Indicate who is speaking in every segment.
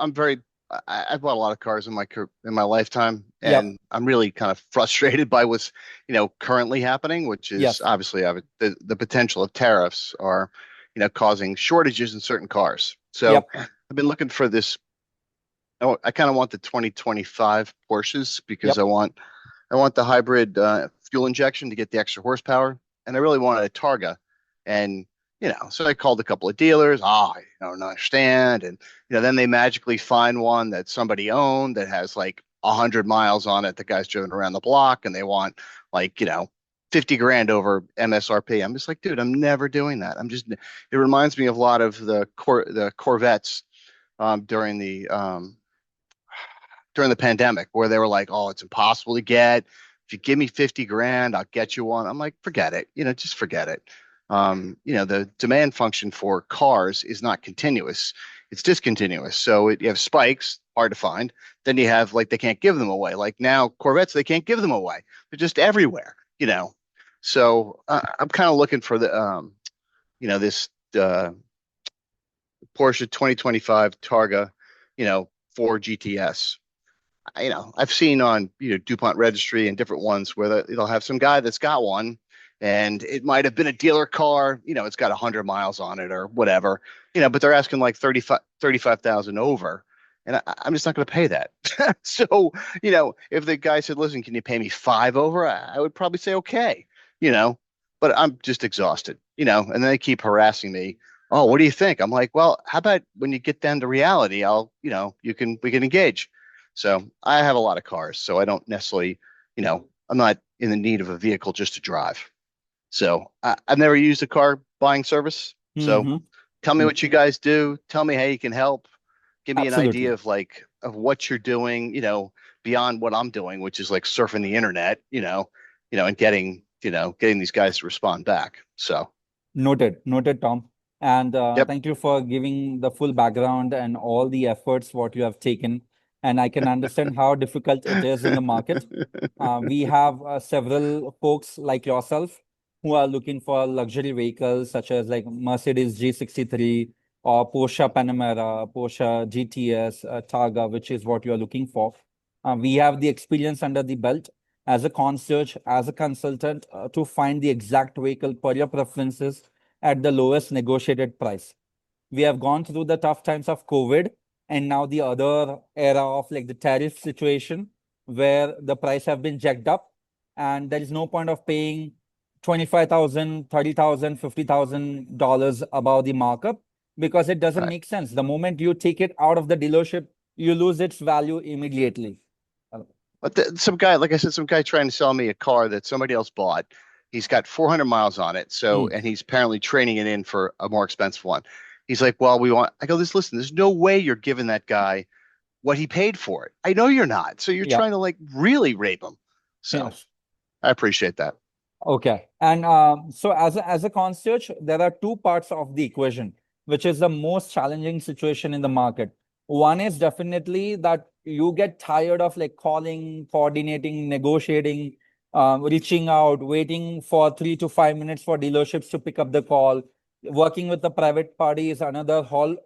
Speaker 1: I'm very I bought a lot of cars in my lifetime,
Speaker 2: Yep.
Speaker 1: and I'm really kind of frustrated by what's currently happening, which is
Speaker 2: Yes.
Speaker 1: obviously the potential of tariffs are causing shortages in certain cars. So
Speaker 2: Yep.
Speaker 1: I've been looking for this. I kind of want the 2025 Porsches because
Speaker 2: Yep.
Speaker 1: I want the hybrid fuel injection to get the extra horsepower, and I really wanted a Targa. And so I called a couple of dealers. I don't understand, and then they magically find one that somebody owned that has like 100 miles on it. The guy's driven around the block, and they want like 50 grand over MSRP. I'm just like, dude, I'm never doing that. It reminds me of a lot of the Corvettes um, during the um, during the pandemic where they were like, "Oh, it's impossible to get. If you give me 50 grand, I'll get you one." I'm like, forget it. Just forget it. The demand function for cars is not continuous. It's discontinuous. So you have spikes, hard to find. Then you have like they can't give them away. Like now Corvettes, they can't give them away. They're just everywhere. So I'm kind of looking for this uh, Porsche 2025 Targa, for GTS. I've seen on DuPont Registry and different ones where they'll have some guy that's got one, and it might have been a dealer car. It's got 100 miles on it or whatever. But they're asking like 35,000 over, and I'm just not going to pay that. So if the guy said, "Listen, can you pay me five over?" I would probably say okay. You know, but I'm just exhausted. And then they keep harassing me. Oh, what do you think? I'm like, well, how about when you get down to reality, we can engage. So I have a lot of cars, so I don't necessarily, I'm not in the need of a vehicle just to drive. So I've never used a car buying service. So
Speaker 2: Hmm.
Speaker 1: tell me what you guys do. Tell me how you can help. Give me an idea
Speaker 2: Absolutely.
Speaker 1: of what you're doing, beyond what I'm doing, which is like surfing the internet, and getting these guys to respond back. So,
Speaker 2: Noted. Noted, Tom. And
Speaker 1: yep.
Speaker 2: thank you for giving the full background and all the efforts what you have taken. And I can understand how difficult it is in the market. We have several folks like yourself who are looking for luxury vehicles such as like Mercedes G63 or Porsche Panamera, Porsche GTS, Targa, which is what you are looking for. We have the experience under the belt as a concierge, as a consultant to find the exact vehicle per your preferences at the lowest negotiated price. We have gone through the tough times of COVID and now the other era of like the tariff situation where the price have been jacked up and there is no point of paying 25,000, 30,000, $50,000 above the markup because it doesn't
Speaker 1: Right.
Speaker 2: make sense. The moment you take it out of the dealership, you lose its value immediately.
Speaker 1: But some guy, like I said, some guy trying to sell me a car that somebody else bought. He's got 400 miles on it. So,
Speaker 2: Mm.
Speaker 1: and he's apparently trading it in for a more expensive one. He's like, well, I go, listen, there's no way you're giving that guy what he paid for it. I know you're not. So you're
Speaker 2: Yeah.
Speaker 1: trying to like really rape him. So
Speaker 2: Yes.
Speaker 1: I appreciate that.
Speaker 2: Okay. And so as a concierge, there are two parts of the equation, which is the most challenging situation in the market. One is definitely that you get tired of like calling, coordinating, negotiating, reaching out, waiting for 3 to 5 minutes for dealerships to pick up the call. Working with the private party is another whole,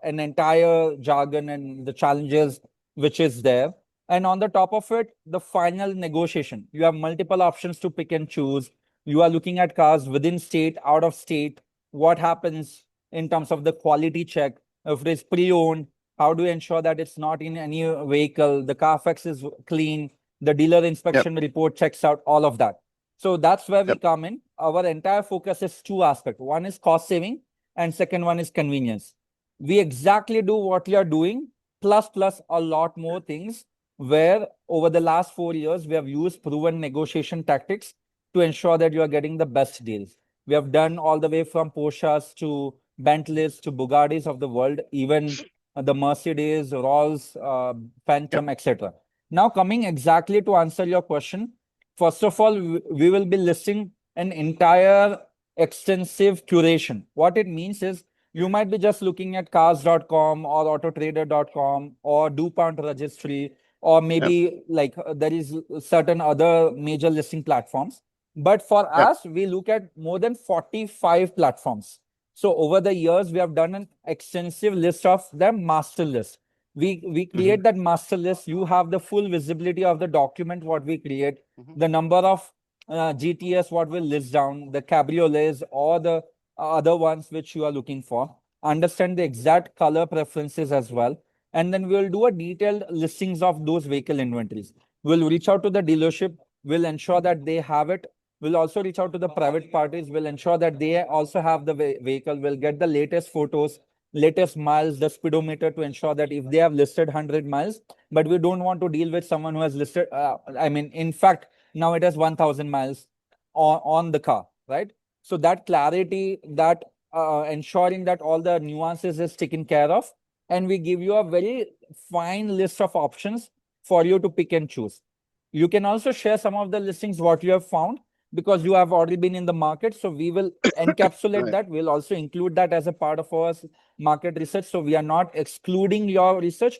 Speaker 2: an entire jargon and the challenges which is there. And on the top of it, the final negotiation. You have multiple options to pick and choose. You are looking at cars within state, out of state. What happens in terms of the quality check? If it is pre-owned, how do you ensure that it's not in any vehicle? The Carfax is clean. The dealer
Speaker 1: Yep.
Speaker 2: inspection report checks out all of that. So that's where we
Speaker 1: Yep.
Speaker 2: come in. Our entire focus is two aspects. One is cost saving, and second one is convenience. We exactly do what you are doing, plus a lot more things where over the last 4 years, we have used proven negotiation tactics to ensure that you are getting the best deals. We have done all the way from Porsches to Bentleys to Bugattis of the world, even the Mercedes, Rolls,
Speaker 1: Yep.
Speaker 2: Phantom, etc. Now, coming exactly to answer your question, first of all, we will be listing an entire extensive curation. What it means is you might be just looking at cars.com or autotrader.com or DuPont registry or
Speaker 1: Yep.
Speaker 2: maybe like there is certain other major listing platforms. But for
Speaker 1: Yep.
Speaker 2: us, we look at more than 45 platforms. So over the years, we have done an extensive list of them, master list. We create that master list. You have the full visibility of the document, what we create, the number of GTS, what will list down, the cabriolets or the other ones which you are looking for. Understand the exact color preferences as well. And then we'll do a detailed listings of those vehicle inventories. We'll reach out to the dealership. We'll ensure that they have it. We'll also reach out to the private parties. We'll ensure that they also have the vehicle. We'll get the latest photos, latest miles, the speedometer to ensure that if they have listed 100 miles, but we don't want to deal with someone who has listed, in fact, now it has 1000 miles on the car, right? So that clarity, that ensuring that all the nuances is taken care of, and we give you a very fine list of options for you to pick and choose. You can also share some of the listings what you have found, because you have already been in the market. So we will encapsulate
Speaker 1: Right.
Speaker 2: that. We'll also include that as a part of our market research. So we are not excluding your research.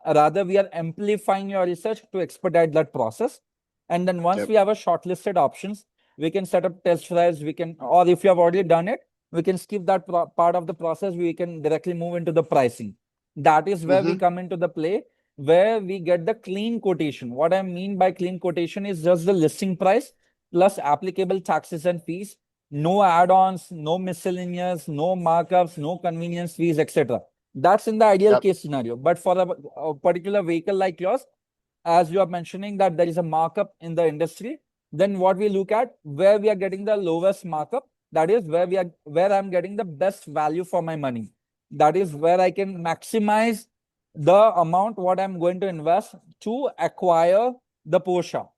Speaker 2: Rather, we are amplifying your research to expedite that process. And then once
Speaker 1: Yep.
Speaker 2: we have a shortlisted options, we can set up test drives. We can, or if you have already done it, we can skip that part of the process. We can directly move into the pricing. That is where we come into the play, where we get the clean quotation. What I mean by clean quotation is just the listing price plus applicable taxes and fees, no add-ons, no miscellaneous, no markups, no convenience fees, etc. That's in the ideal
Speaker 1: Yep.
Speaker 2: case scenario. But for a particular vehicle like yours, as you are mentioning that there is a markup in the industry, then what we look at, where we are getting the lowest markup, that is where I'm getting the best value for my money. That is where I can maximize the amount what I'm going to invest to acquire the Porsche.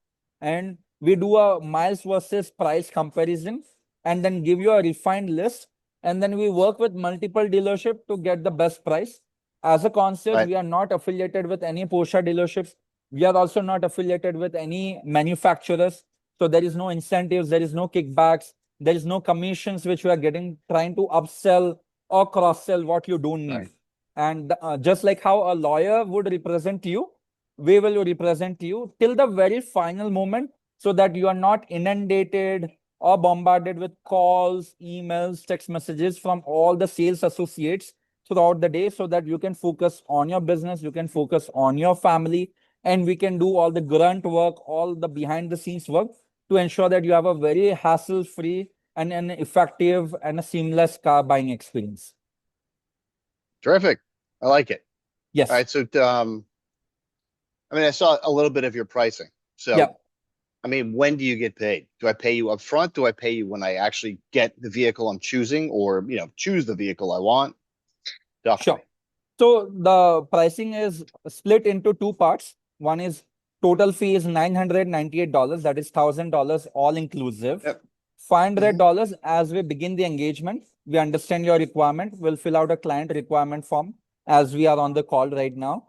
Speaker 2: And we do a miles versus price comparison and then give you a refined list. And then we work with multiple dealership to get the best price. As a concierge,
Speaker 1: Right.
Speaker 2: we are not affiliated with any Porsche dealerships. We are also not affiliated with any manufacturers. So there is no incentives, there is no kickbacks, there is no commissions which we are getting, trying to upsell or cross sell what you don't need.
Speaker 1: Right.
Speaker 2: And just like how a lawyer would represent you, we will represent you till the very final moment, so that you are not inundated or bombarded with calls, emails, text messages from all the sales associates throughout the day, so that you can focus on your business, you can focus on your family, and we can do all the grunt work, all the behind the scenes work to ensure that you have a very hassle free and an effective and a seamless car buying experience.
Speaker 1: Terrific. I like it. All
Speaker 2: Yes.
Speaker 1: right. So, I saw a little bit of your pricing. So,
Speaker 2: Yeah.
Speaker 1: when do you get paid? Do I pay you up front? Do I pay you when I actually get the vehicle I'm choosing, or choose the vehicle I want? Talk to me.
Speaker 2: Sure. So the pricing is split into two parts. One is total fee is $998. That is $1,000 all inclusive.
Speaker 1: Yep.
Speaker 2: $500 as we begin the engagement. We understand your requirement. We'll fill out a client requirement form as we are on the call right now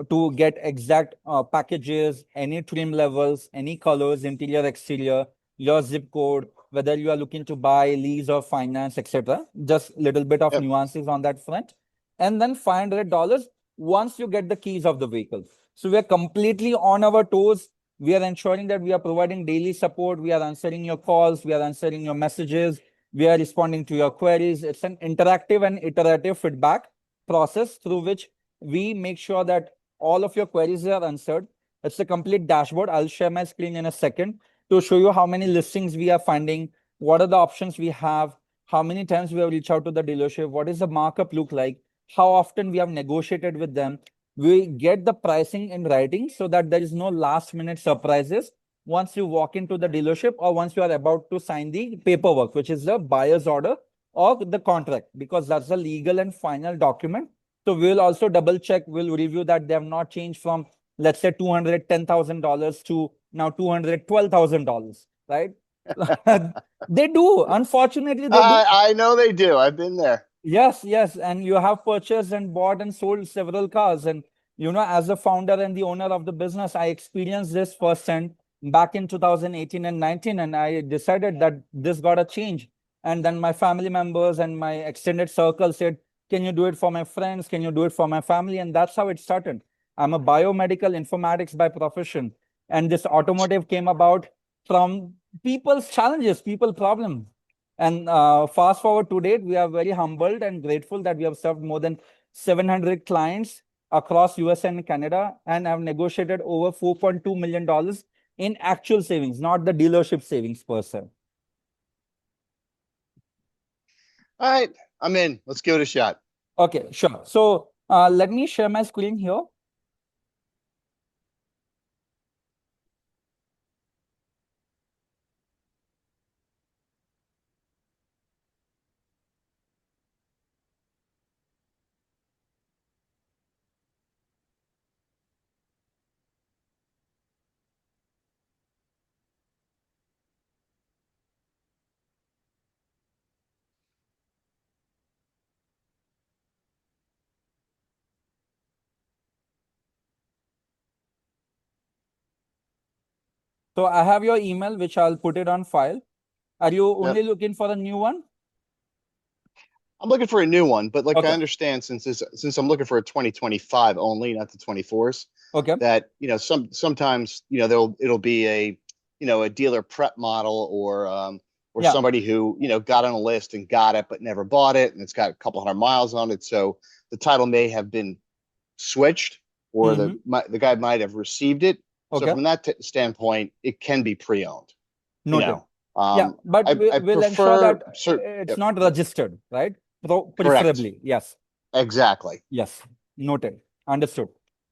Speaker 2: to get exact packages, any trim levels, any colors, interior, exterior, your zip code, whether you are looking to buy, lease or finance, etc. Just little bit of
Speaker 1: Yep.
Speaker 2: nuances on that front. And then $500 once you get the keys of the vehicle. So we are completely on our toes. We are ensuring that we are providing daily support. We are answering your calls. We are answering your messages. We are responding to your queries. It's an interactive and iterative feedback process through which we make sure that all of your queries are answered. It's a complete dashboard. I'll share my screen in a second to show you how many listings we are finding, what are the options we have, how many times we have reached out to the dealership, what is the markup look like, how often we have negotiated with them. We get the pricing in writing so that there is no last minute surprises once you walk into the dealership or once you are about to sign the paperwork, which is the buyer's order or the contract, because that's the legal and final document. So we'll also double check, we'll review that they have not changed from, let's say, $210,000 to now $212,000, right? They do. Unfortunately, they do.
Speaker 1: I know they do. I've been there.
Speaker 2: Yes, yes. And you have purchased and bought and sold several cars. And, as a founder and the owner of the business, I experienced this firsthand back in 2018 and 19. And I decided that this got to change. And then my family members and my extended circle said, can you do it for my friends? Can you do it for my family? And that's how it started. I'm a biomedical informatics by profession. And this automotive came about from people's challenges, people problems. And fast forward to date, we are very humbled and grateful that we have served more than 700 clients across US and Canada, and I've negotiated over $4.2 million in actual savings, not the dealership savings per se.
Speaker 1: All right, I'm in. Let's give it a shot.
Speaker 2: Okay, sure. So let me share my screen here. So I have your email, which I'll put it on file. Are you
Speaker 1: Yep.
Speaker 2: only looking for a new one?
Speaker 1: I'm looking for a new one, but like I
Speaker 2: Okay.
Speaker 1: understand since I'm looking for a 2025 only, not the 24s,
Speaker 2: Okay.
Speaker 1: that sometimes it'll be a dealer prep model or
Speaker 2: Yeah.
Speaker 1: somebody who got on a list and got it but never bought it, and it's got a couple hundred miles on it, so the title may have been switched, or the guy might have received it. So
Speaker 2: Okay.
Speaker 1: from that standpoint, it can be pre-owned. You
Speaker 2: Noted.
Speaker 1: know,
Speaker 2: Yeah, but
Speaker 1: I
Speaker 2: we'll ensure
Speaker 1: prefer
Speaker 2: that
Speaker 1: certain.
Speaker 2: it's
Speaker 1: Yep,
Speaker 2: not
Speaker 1: yep,
Speaker 2: registered, right?
Speaker 1: correct.
Speaker 2: Preferably, yes.
Speaker 1: Exactly.
Speaker 2: Yes, noted. Understood.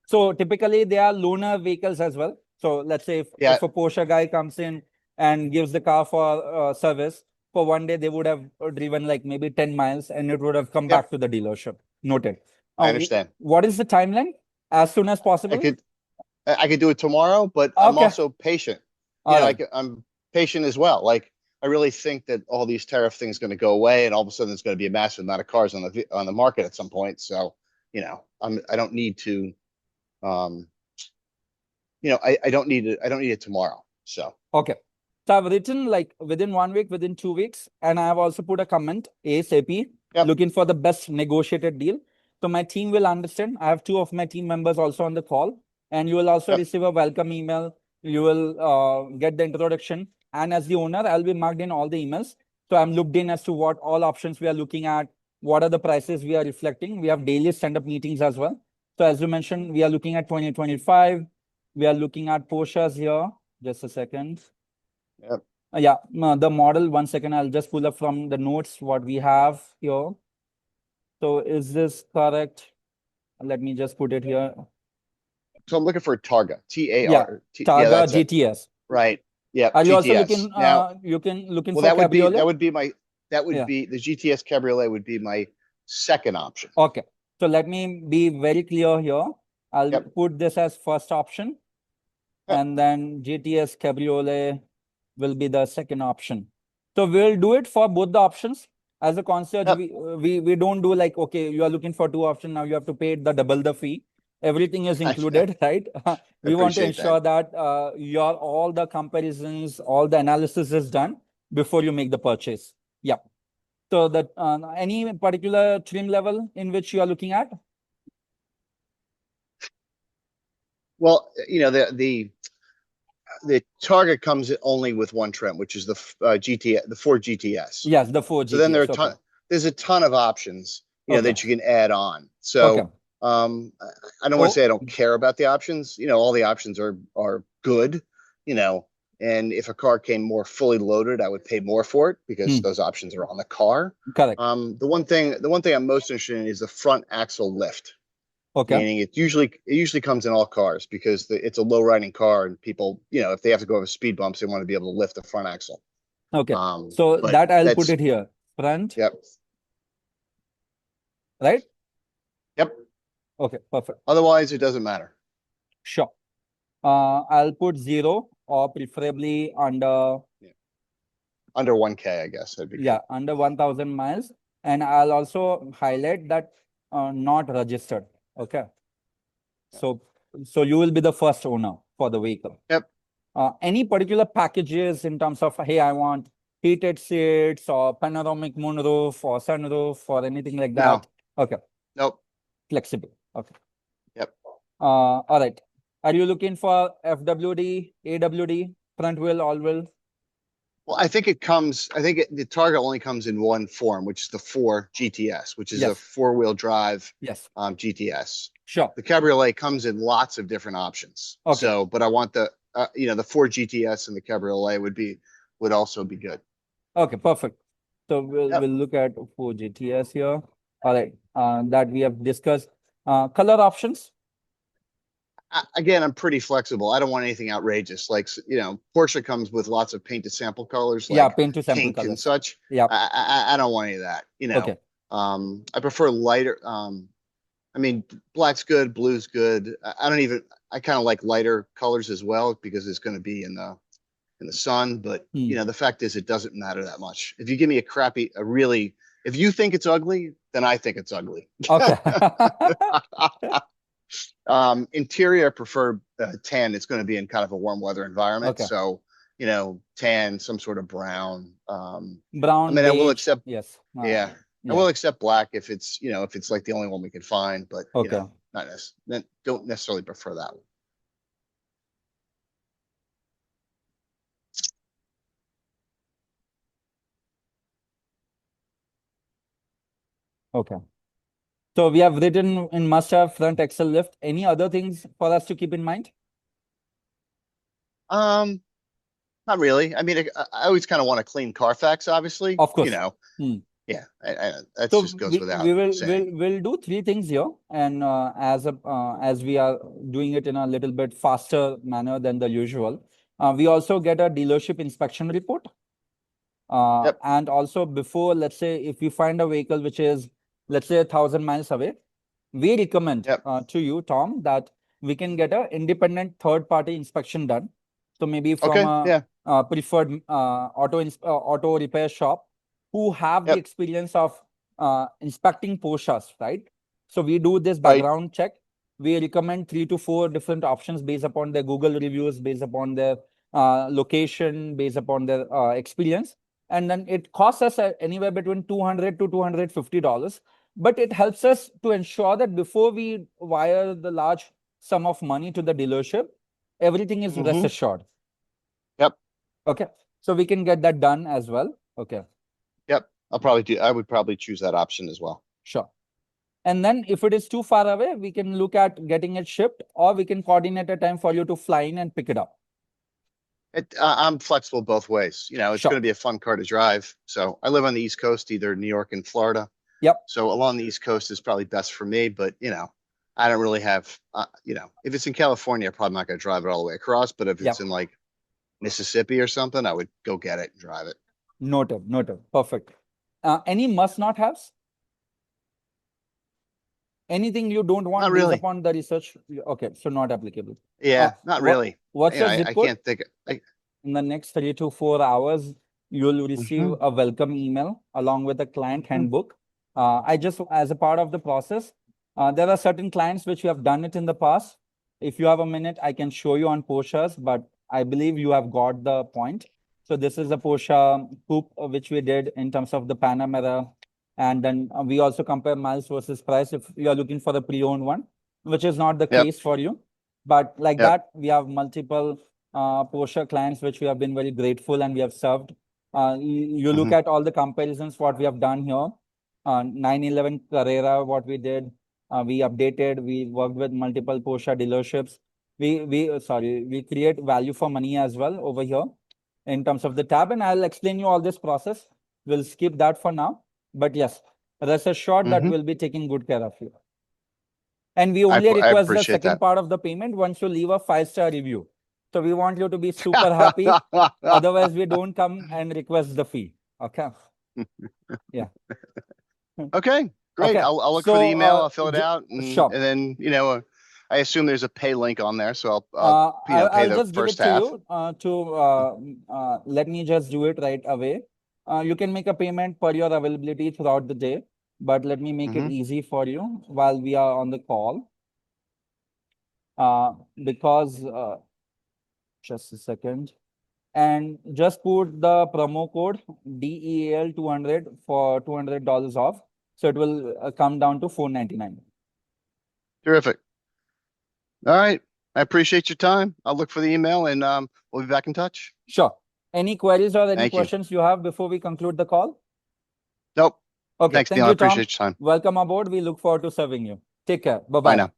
Speaker 2: So typically they are loaner vehicles as well. So let's say
Speaker 1: Yeah,
Speaker 2: if a Porsche guy comes in and gives the car for service for one day, they would have driven like maybe 10 miles and it would have come
Speaker 1: yep.
Speaker 2: back to the dealership. Noted.
Speaker 1: I understand.
Speaker 2: What is the timeline? As soon as
Speaker 1: I
Speaker 2: possible?
Speaker 1: could I could do it tomorrow, but I'm
Speaker 2: Okay.
Speaker 1: also patient.
Speaker 2: All right.
Speaker 1: I'm patient as well. Like I really think that all these tariff things going to go away, and all of a sudden there's going to be a massive amount of cars on the market at some point. So I don't need to I don't need it tomorrow. So
Speaker 2: Okay. So I've written like within 1 week, within 2 weeks, and I have also put a comment ASAP
Speaker 1: yep,
Speaker 2: looking for the best negotiated deal. So my team will understand. I have 2 of my team members also on the call, and you will also
Speaker 1: yep,
Speaker 2: receive a welcome email. You will get the introduction, and as the owner, I'll be marked in all the emails. So I'm looked in as to what all options we are looking at, what are the prices we are reflecting. We have daily stand-up meetings as well. So as you mentioned, we are looking at 2025. We are looking at Porsches here. Just a second.
Speaker 1: yep.
Speaker 2: Yeah, no, the model, 1 second, I'll just pull up from the notes what we have here. So is this correct? Let me just put it here.
Speaker 1: So I'm looking for a Targa,
Speaker 2: Yeah,
Speaker 1: T. Yeah,
Speaker 2: Targa
Speaker 1: that's it.
Speaker 2: GTS.
Speaker 1: Right. Yep,
Speaker 2: Are you also
Speaker 1: GTS.
Speaker 2: looking,
Speaker 1: Now,
Speaker 2: looking
Speaker 1: well,
Speaker 2: for
Speaker 1: that
Speaker 2: cabriolet?
Speaker 1: would be
Speaker 2: Yeah,
Speaker 1: the GTS Cabriolet would be my second option.
Speaker 2: okay. So let me be very clear here. I'll
Speaker 1: Yep.
Speaker 2: put this as first option,
Speaker 1: Yep.
Speaker 2: and then GTS Cabriolet will be the second option. So we'll do it for both the options. As a concierge,
Speaker 1: Yep.
Speaker 2: we don't do like, okay, you are looking for two options, now you have to pay the double the fee. Everything is
Speaker 1: I
Speaker 2: included, right?
Speaker 1: I
Speaker 2: We want to
Speaker 1: appreciate that.
Speaker 2: ensure that your all the comparisons, all the analysis is done before you make the purchase. Yeah. So that any particular trim level in which you are looking at?
Speaker 1: Well, the Target comes only with one trim, which is the GTS, the Ford GTS.
Speaker 2: Yes, the 4
Speaker 1: So then
Speaker 2: GTS. Okay.
Speaker 1: there's a ton of options,
Speaker 2: Okay.
Speaker 1: that you can add on.
Speaker 2: Okay.
Speaker 1: So I don't want to
Speaker 2: Oh,
Speaker 1: say I don't care about the options. All the options are good. And if a car came more fully loaded, I would pay more for it because those options are on the car.
Speaker 2: correct.
Speaker 1: The one thing I'm most interested in is the front axle lift.
Speaker 2: Okay.
Speaker 1: Meaning it usually comes in all cars because it's a low riding car, and people, if they have to go over speed bumps, they want to be able to lift the front axle.
Speaker 2: Okay. So
Speaker 1: But
Speaker 2: that I'll put
Speaker 1: that's
Speaker 2: it here. Front,
Speaker 1: yep,
Speaker 2: right?
Speaker 1: yep.
Speaker 2: Okay, perfect.
Speaker 1: Otherwise, it doesn't matter.
Speaker 2: Sure. I'll put 0 or preferably under,
Speaker 1: Yeah. Under 1K, I guess that'd be
Speaker 2: yeah,
Speaker 1: good.
Speaker 2: under 1000 miles. And I'll also highlight that not registered. Okay.
Speaker 1: Yeah.
Speaker 2: So you will be the first owner for the vehicle.
Speaker 1: Yep.
Speaker 2: Any particular packages in terms of, hey, I want heated seats or panoramic moonroof or sunroof or anything like
Speaker 1: No.
Speaker 2: that? Okay.
Speaker 1: Nope.
Speaker 2: Flexible. Okay.
Speaker 1: Yep.
Speaker 2: All right. Are you looking for FWD, AWD, front wheel, all wheel?
Speaker 1: Well, I think it comes. The Targa only comes in one form, which is the 4 GTS, which is a
Speaker 2: Yes,
Speaker 1: 4-wheel drive
Speaker 2: yes,
Speaker 1: GTS.
Speaker 2: sure.
Speaker 1: The Cabriolet comes in lots of different options.
Speaker 2: Okay,
Speaker 1: So, but I want the the 4 GTS and the Cabriolet would also be good.
Speaker 2: okay, perfect. So
Speaker 1: Yep.
Speaker 2: we'll look at for GTS here. All right, that we have discussed. Color options.
Speaker 1: Again, I'm pretty flexible. I don't want anything outrageous. Like, Porsche comes with lots of painted sample colors
Speaker 2: Yeah,
Speaker 1: like
Speaker 2: paint to sample
Speaker 1: pink and
Speaker 2: colors.
Speaker 1: such.
Speaker 2: Yeah.
Speaker 1: I don't want any of that.
Speaker 2: Okay.
Speaker 1: I prefer lighter. I mean, black's good, blue's good. I kind of like lighter colors as well because it's going to be in the sun. But
Speaker 2: Hmm.
Speaker 1: the fact is, it doesn't matter that much. If you give me if you think it's ugly, then I think it's ugly.
Speaker 2: Okay.
Speaker 1: Interior, I prefer tan. It's going to be in kind of a warm weather environment,
Speaker 2: Okay.
Speaker 1: so tan, some sort of brown. I
Speaker 2: Brown,
Speaker 1: mean, I will
Speaker 2: beige.
Speaker 1: accept.
Speaker 2: Yes.
Speaker 1: Yeah, I
Speaker 2: Yeah.
Speaker 1: will accept black if it's like the only one we can find, but
Speaker 2: Okay.
Speaker 1: not don't necessarily prefer that one.
Speaker 2: Okay. So we have written in must have front axle lift. Any other things for us to keep in mind?
Speaker 1: Um, Not really. I mean, I always kind of want a clean Carfax, obviously.
Speaker 2: Of course. Hmm.
Speaker 1: Yeah, that
Speaker 2: So
Speaker 1: just goes without
Speaker 2: we will
Speaker 1: saying.
Speaker 2: we'll do three things here, and as we are doing it in a little bit faster manner than the usual, we also get a dealership inspection report.
Speaker 1: Yep.
Speaker 2: And also before, let's say, if you find a vehicle which is, let's say, 1,000 miles away, we recommend
Speaker 1: Yep.
Speaker 2: to you, Tom, that we can get an independent third-party inspection done. So maybe from
Speaker 1: Okay.
Speaker 2: a,
Speaker 1: Yeah.
Speaker 2: preferred auto repair shop who have the
Speaker 1: Yep.
Speaker 2: experience of inspecting Porsches, right? So we do this
Speaker 1: Right.
Speaker 2: background check. We recommend 3 to 4 different options based upon their Google reviews, based upon their location, based upon their experience, and then it costs us anywhere between $200 to $250. But it helps us to ensure that before we wire the large sum of money to the dealership, everything is rest
Speaker 1: Mm-hmm.
Speaker 2: assured.
Speaker 1: Yep.
Speaker 2: Okay, so we can get that done as well. Okay,
Speaker 1: Yep. I would probably choose that option as well.
Speaker 2: sure. And then if it is too far away, we can look at getting it shipped, or we can coordinate a time for you to fly in and pick it up.
Speaker 1: I'm flexible both ways. It's going
Speaker 2: Sure.
Speaker 1: to be a fun car to drive. So I live on the East Coast, either New York and Florida.
Speaker 2: Yep.
Speaker 1: So along the East Coast is probably best for me. But I don't really have. If it's in California, I'm probably not going to drive it all the way across. But if it's
Speaker 2: Yep.
Speaker 1: in like Mississippi or something, I would go get it and drive it.
Speaker 2: Noted. Noted. Perfect. Any must not haves? Anything you don't want
Speaker 1: Not
Speaker 2: based
Speaker 1: really.
Speaker 2: upon the research? Okay, so not applicable.
Speaker 1: Yeah, not really.
Speaker 2: What's your
Speaker 1: I
Speaker 2: zip code?
Speaker 1: can't think.
Speaker 2: In the next 3 to 4 hours, you'll receive
Speaker 1: Mhm.
Speaker 2: a welcome email along with a client handbook. I just, as a part of the process, there are certain clients which we have done it in the past. If you have a minute, I can show you on Porsches, but I believe you have got the point. So this is a Porsche coupe which we did in terms of the Panamera. And then we also compare miles versus price if you are looking for the pre-owned one, which is not the
Speaker 1: Yep.
Speaker 2: case for you. But like
Speaker 1: Yep.
Speaker 2: that, we have multiple Porsche clients which we have been very grateful and we have served. You look
Speaker 1: Hmm.
Speaker 2: at all the comparisons what we have done here. 911 Carrera, what we did, we updated. We worked with multiple Porsche dealerships. We create value for money as well over here in terms of the tab, and I'll explain you all this process. We'll skip that for now, but yes, rest assured that
Speaker 1: Hmm.
Speaker 2: we'll be taking good care of you. And we only
Speaker 1: I
Speaker 2: request the
Speaker 1: appreciate
Speaker 2: second
Speaker 1: that.
Speaker 2: part of the payment once you leave a 5-star review. So we want you to be super happy. Otherwise, we don't come and request the fee. Okay. Yeah.
Speaker 1: Okay, great.
Speaker 2: Okay.
Speaker 1: I'll look for the
Speaker 2: So,
Speaker 1: email. I'll fill it out, and
Speaker 2: sure.
Speaker 1: then I assume there's a pay link on there, so I'll pay
Speaker 2: I'll
Speaker 1: the
Speaker 2: just give
Speaker 1: first
Speaker 2: it to
Speaker 1: half.
Speaker 2: you let me just do it right away. You can make a payment per your availability throughout the day, but let me make it
Speaker 1: Hmm.
Speaker 2: easy for you while we are on the call. Because just a second. And just put the promo code DEAL 200 for $200 off. So it will come down to $499.
Speaker 1: Terrific. All right. I appreciate your time. I'll look for the email, and we'll be back in touch.
Speaker 2: Sure. Any queries or any
Speaker 1: Thank you.
Speaker 2: questions you have before we conclude the call?
Speaker 1: Nope.
Speaker 2: Okay,
Speaker 1: Thanks,
Speaker 2: thank
Speaker 1: Neil. I
Speaker 2: you, Tom.
Speaker 1: appreciate your time.
Speaker 2: Welcome aboard. We look forward to serving you. Take care.
Speaker 1: Bye
Speaker 2: Bye-bye.
Speaker 1: now.